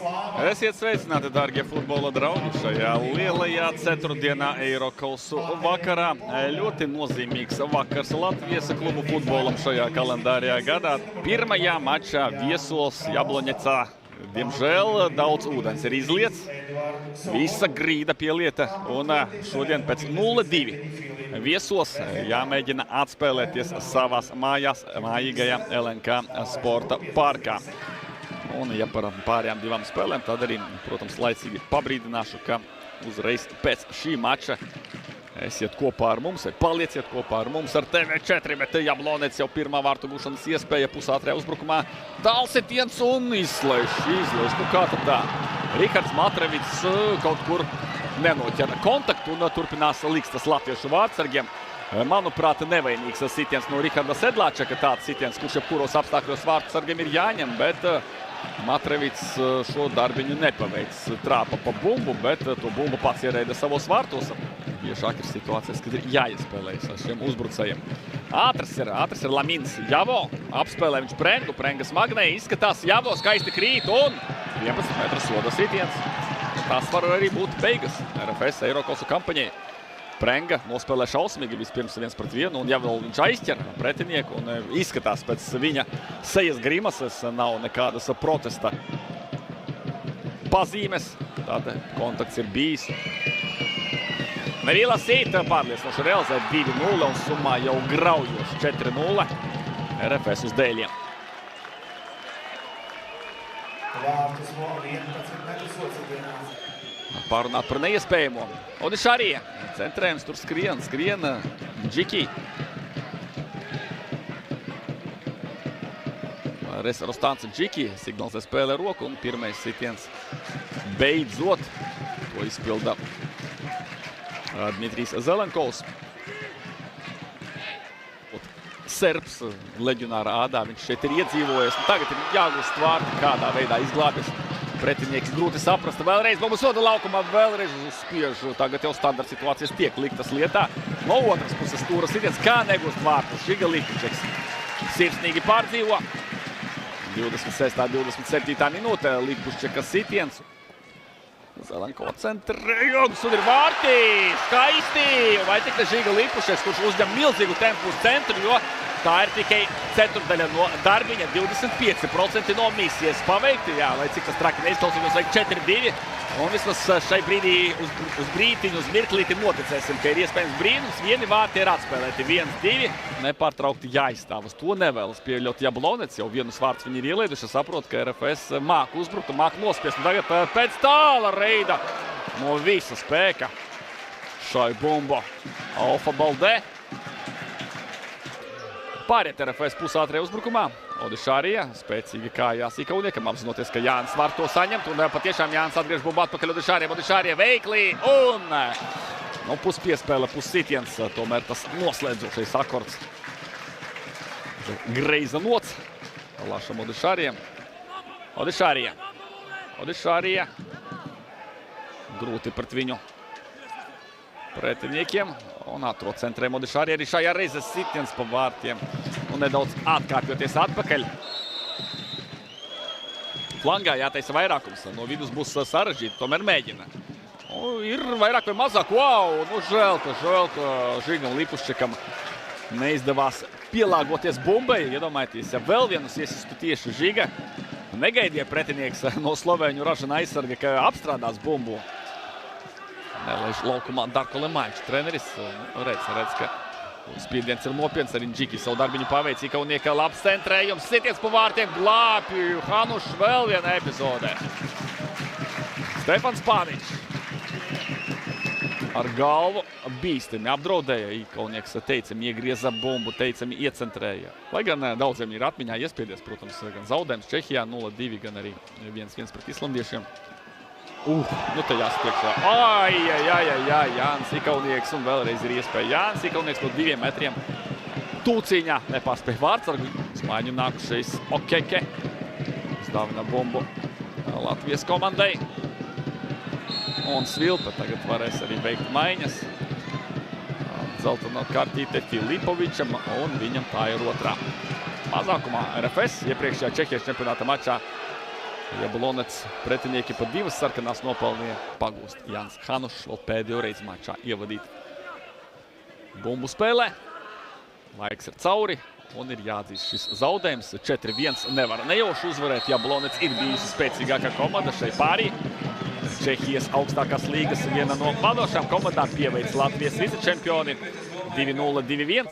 Esiet sveicināti, dārgie futbola draugi, šajā lielajā ceturtdienā Eirokausu vakarā. Ļoti nozīmīgs vakars Latvijas klubu futbolam šajā kalendārajā gadā. Pirmajā mačā viesos Jabloņecā. Diemžēl daudz ūdens ir izliets, visa grīda pielieta un šodien pēc 0-2 viesos jāmēģina atspēlēties savās mājās mājīgajā LNK sporta parkā. Un, ja par pārējām divām spēlēm, tad arī, protams, laicīgi pabrīdināšu, ka uzreiz pēc šī mača esiet kopā ar mums, vai palieciet kopā ar mums ar TV4, bet Jablonec jau pirmā vārtu gūšanas iespēja pusātrajā uzbrukumā. Tālsitiens un izslēš. Nu kā tad tā? Rihards Matrevits kaut kur nenoķera kontaktu un turpinās likstas latviešu vārdsargiem. Manuprāt, nevainīgs sitiens no Riharda Sedlāčeka, tāds sitiens, kurš jebkuros apstākļos vārdsargiem ir jāņem, bet Matrevits šo darbiņu nepaveic. Trāpa pa bumbu, bet to bumbu pats ierēda savos vārtos. Biežāk ir situācijas, kad ir jāiespēlējas ar šiem uzbrucējiem. Ātrs ir Lamins. Javo apspēlē viņš Prengu. Prenga smagnēji izskatās. Javo skaisti krīt un 11 metru soda sitiens. Tās var arī būt beigas RFS Eirokausu kampaņai. Prenga nospēlē šausmīgi vispirms 1-1 un ja vēl viņš aizķer pretinieku un izskatās pēc viņa sejas grimases, nav nekādas protesta pazīmes. Tāda kontakts ir bijis. Nevīla Sīta pārliecinoši realizē 2-0 un summā jau graujos 4-0 RFS uz dēļiem. Pārunāt par neiespējamo. Odišārija. Centrējums tur skrien Džiki. Rostāns Džiki signalizē spēlē roku un pirmais sitiens beidzot. To izpilda Dmitrijs Zelenkovs. Serbs leģionāra ādā viņš šeit ir iedzīvojies. Tagad ir jāgūst vārti, kādā veidā izglābjas. Pretinieks grūti saprast. Vēlreiz bumbu soda laukumā, vēlreiz uzspiež. Tagad jau standarta situācijas tiek liktas lietā. No otras puses stūra sitiens, kā negūst vārtus. Žiga Lipučeks sirsnīgi pārdzīvo. 26. 27. minūte Lipučeka sitiens. Zelenko centrējums un ir vārti. Skaisti! Vai tik te Žiga Lipučeks, kurš uzņem milzīgu tempu uz centru, jo tā ir tikai ceturdaļa no darbiņa, 25% no misijas paveikti. Jā, lai cik tas traki neizklausītos, vajag 4-2. Un vismaz šai brīdī uz brītiņu, uz mirklīti noticēsim, ka ir iespējams brīnums. Vieni vārti ir atspēlēti 1-2. Nepārtraukti jāizstāvas. To nevēlas pieļaut Jablonec. Jau vienus vārtus viņi ir ielaiduši. Saprot, ka RFS māk uzbrukt un māk nospiest. Un tagad pēc tāla reida no visa spēka šai bumbo Alfa Baldē. Pāriet RFS pusātrajā uzbrukumā. Odišārija spēcīgi kājās Ikauniekam, apzinoties, ka Jānis var to saņemt. Un patiešām Jānis atgriež bumbu atpakaļ Odišārijam. Odišārija veikli un puspiespēle, pussitiens. Tomēr tas noslēdzošais akords. Greiza nots. Lašam Odišārijam. Odišārija. Grūti pret viņu pretiniekiem. Un atrod centrējumu Odišārija arī šajā reizes sitiens pa vārtiem. Un nedaudz atkāpjoties atpakaļ. Flangā jātaisa vairākums. No vidus būs sarežģīti, tomēr mēģina. Ir vairāk vai mazāk. Wow! Nu žēl, ka Žigam Lipuščekam neizdevās pielāgoties bumbai. Iedomājieties, ja vēl vienus iesistu tieši Žiga. Negaidīja pretinieks no slovēņu ražana aizsarga, ka apstrādās bumbu. Nelaiž laukumā Darko Lemaičs treneris. Redz, ka spiediens ir nopietns. Arī Džiki savu darbiņu paveic. Ikaunieka labs centrējums. Sitiens pa vārtiem glābju. Hanušs vēl viena epizodē. Stefans Pāniņš ar galvu bīstami apdraudēja. Ikaunieks teicami iegrieza bumbu, teicami iecentrēja. Lai gan daudziem ir atmiņā iespiedies, protams, gan zaudējums Čehijā 0-2, gan arī 1-1 pret islandiešiem. Nu te jāspriekšā. Jānis Ikaunieks un vēlreiz ir iespēja. Jānis Ikaunieks no 2 metriem tūcīņā nepārspēja vārdsargu. Smaiņu nākušais Okeke. Uzdāvina bumbu Latvijas komandai. Un Svilpe tagad varēs arī veikt maiņas. Zeltana kartīte Filipovičam un viņam tā ir otrā. Mazākumā RFS iepriekšējā Čehijas čempionāta mačā Jablonets pretinieki pa 2 sarkanās nopelnīja pagūst. Jānis Hanušs vēl pēdējo reizi mačā ievadīt. Bumbu spēlē. Laiks ir cauri un ir jāatzīst šis zaudējums. 4-1 nevar nejauši uzvarēt. Jablonets ir bijusi spēcīgākā komanda šai pārī. Čehijas augstākās līgas viena no vadošām komandām pieveic Latvijas vicečempioni 2-0, 2-1.